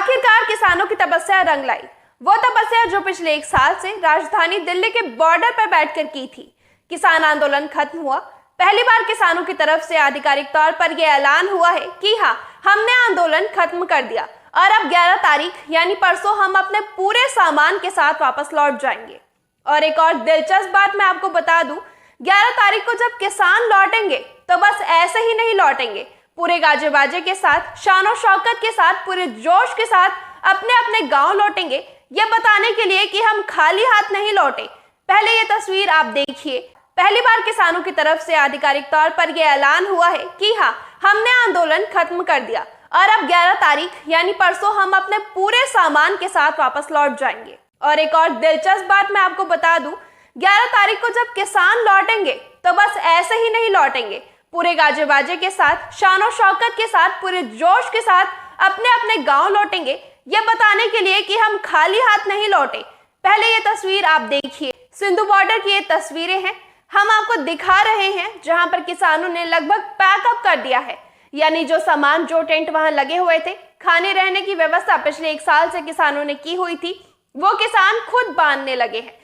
आखिरकार किसानों की तपस्या रंग लाई। वो तपस्या जो पिछले 1 साल से राजधानी दिल्ली के बॉर्डर पर बैठकर की थी। किसान आंदोलन खत्म हुआ। पहली बार किसानों की तरफ से आधिकारिक तौर पर यह ऐलान हुआ है कि हाँ, हमने आंदोलन खत्म कर दिया और अब 11 तारीख यानी परसों हम अपने पूरे सामान के साथ वापस लौट जाएंगे। और एक और दिलचस्प बात मैं आपको बता दूं, 11 तारीख को जब किसान लौटेंगे तो बस ऐसे ही नहीं लौटेंगे, पूरे गाजे बाजे के साथ, शानो शौकत के साथ, पूरे जोश के साथ अपने अपने गांव लौटेंगे, ये बताने के लिए कि हम खाली हाथ नहीं लौटे। पहले ये तस्वीर आप देखिए। पहली बार किसानों की तरफ से आधिकारिक तौर पर यह ऐलान हुआ है कि हाँ, हमने आंदोलन खत्म कर दिया और अब 11 तारीख यानी परसों हम अपने पूरे सामान के साथ वापस लौट जाएंगे। और एक और दिलचस्प बात मैं आपको बता दूं, 11 तारीख को जब किसान लौटेंगे तो बस ऐसे ही नहीं लौटेंगे, पूरे गाजे बाजे के साथ, शानो शौकत के साथ, पूरे जोश के साथ अपने अपने गांव लौटेंगे, ये बताने के लिए कि हम खाली हाथ नहीं लौटे। पहले ये तस्वीर आप देखिए। सिंधु बॉर्डर की ये तस्वीरें हैं, हम आपको दिखा रहे हैं जहां पर किसानों ने लगभग पैकअप कर दिया है, यानी जो सामान, जो टेंट वहां लगे हुए थे, खाने रहने की व्यवस्था पिछले 1 साल से किसानों ने की हुई थी, वो किसान खुद बांधने लगे हैं।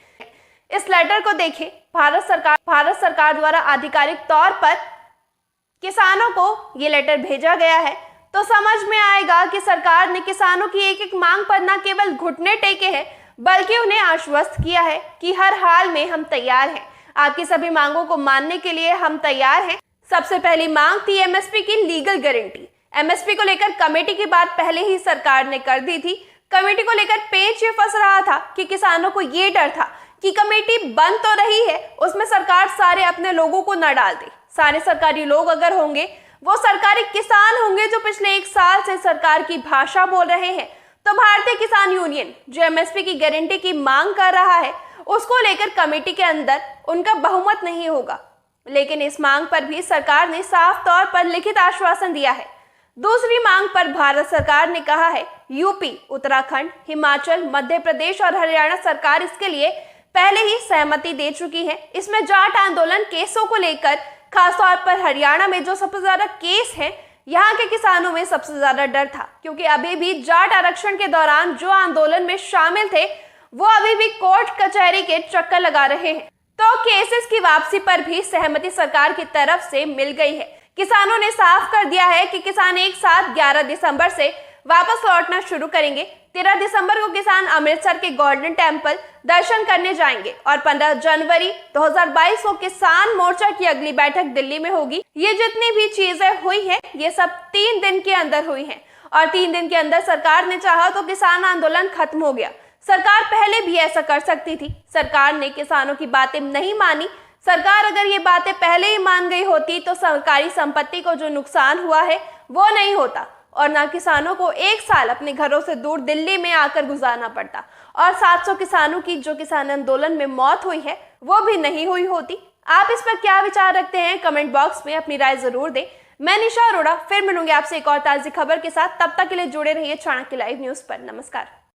इस लेटर को देखिए। भारत सरकार द्वारा आधिकारिक तौर पर किसानों को ये लेटर भेजा गया है, तो समझ में आएगा कि सरकार ने किसानों की एक एक मांग पर न केवल घुटने टेके हैं, बल्कि उन्हें आश्वस्त किया है कि हर हाल में हम तैयार हैं, आपकी सभी मांगों को मानने के लिए हम तैयार हैं। सबसे पहली मांग थी एमएसपी की लीगल गारंटी। एमएसपी को लेकर कमेटी की बात पहले ही सरकार ने कर दी थी। कमेटी को लेकर पेच ये फंस रहा था कि किसानों को ये डर था कि कमेटी बन तो रही है, उसमें सरकार सारे अपने लोगों को न डाल दे। सारे सरकारी लोग अगर होंगे वो सरकारी किसान होंगे जो पिछले 1 साल से सरकार की भाषा बोल रहे हैं, तो भारतीय किसान यूनियन जो एमएसपी की गारंटी की मांग कर रहा है, उसको लेकर कमेटी के अंदर उनका बहुमत नहीं होगा। लेकिन इस मांग पर भी सरकार ने साफ तौर पर लिखित आश्वासन दिया है। दूसरी मांग पर भारत सरकार ने कहा है यूपी, उत्तराखंड, हिमाचल, मध्य प्रदेश और हरियाणा सरकार इसके लिए पहले ही सहमति दे चुकी है। इसमें जाट आंदोलन केसों को लेकर खासतौर पर हरियाणा में जो सबसे ज्यादा केस है, यहाँ के किसानों में सबसे ज्यादा डर था, क्योंकि अभी भी जाट आरक्षण के दौरान जो आंदोलन में शामिल थे वो अभी भी कोर्ट कचहरी के चक्कर लगा रहे हैं। तो केसेस की वापसी पर भी सहमति सरकार की तरफ से मिल गई है। किसानों ने साफ कर दिया है कि किसान एक साथ 11 दिसंबर से वापस लौटना शुरू करेंगे। 13 दिसंबर को किसान अमृतसर के गोल्डन टेम्पल दर्शन करने जाएंगे और 15 जनवरी 2022 को किसान मोर्चा की अगली बैठक दिल्ली में होगी। ये जितनी भी चीजें हुई हैं, ये सब 3 दिन के अंदर हुई हैं और 3 दिन के अंदर सरकार ने चाहा तो किसान आंदोलन खत्म हो गया। सरकार पहले भी ऐसा कर सकती थी। सरकार ने किसानों की बातें नहीं मानी। सरकार अगर ये बातें पहले ही मान गई होती तो सरकारी संपत्ति को जो नुकसान हुआ है वो नहीं होता और ना किसानों को 1 साल अपने घरों से दूर दिल्ली में आकर गुजारना पड़ता और 700 किसानों की जो किसान आंदोलन में मौत हुई है वो भी नहीं हुई होती। आप इस पर क्या विचार रखते हैं? कमेंट बॉक्स में अपनी राय जरूर दें। मैं निशा अरोड़ा फिर मिलूंगी आपसे एक और ताज़ी खबर के साथ। तब तक के लिए जुड़े रहिए चाणक्य लाइव न्यूज पर। नमस्कार।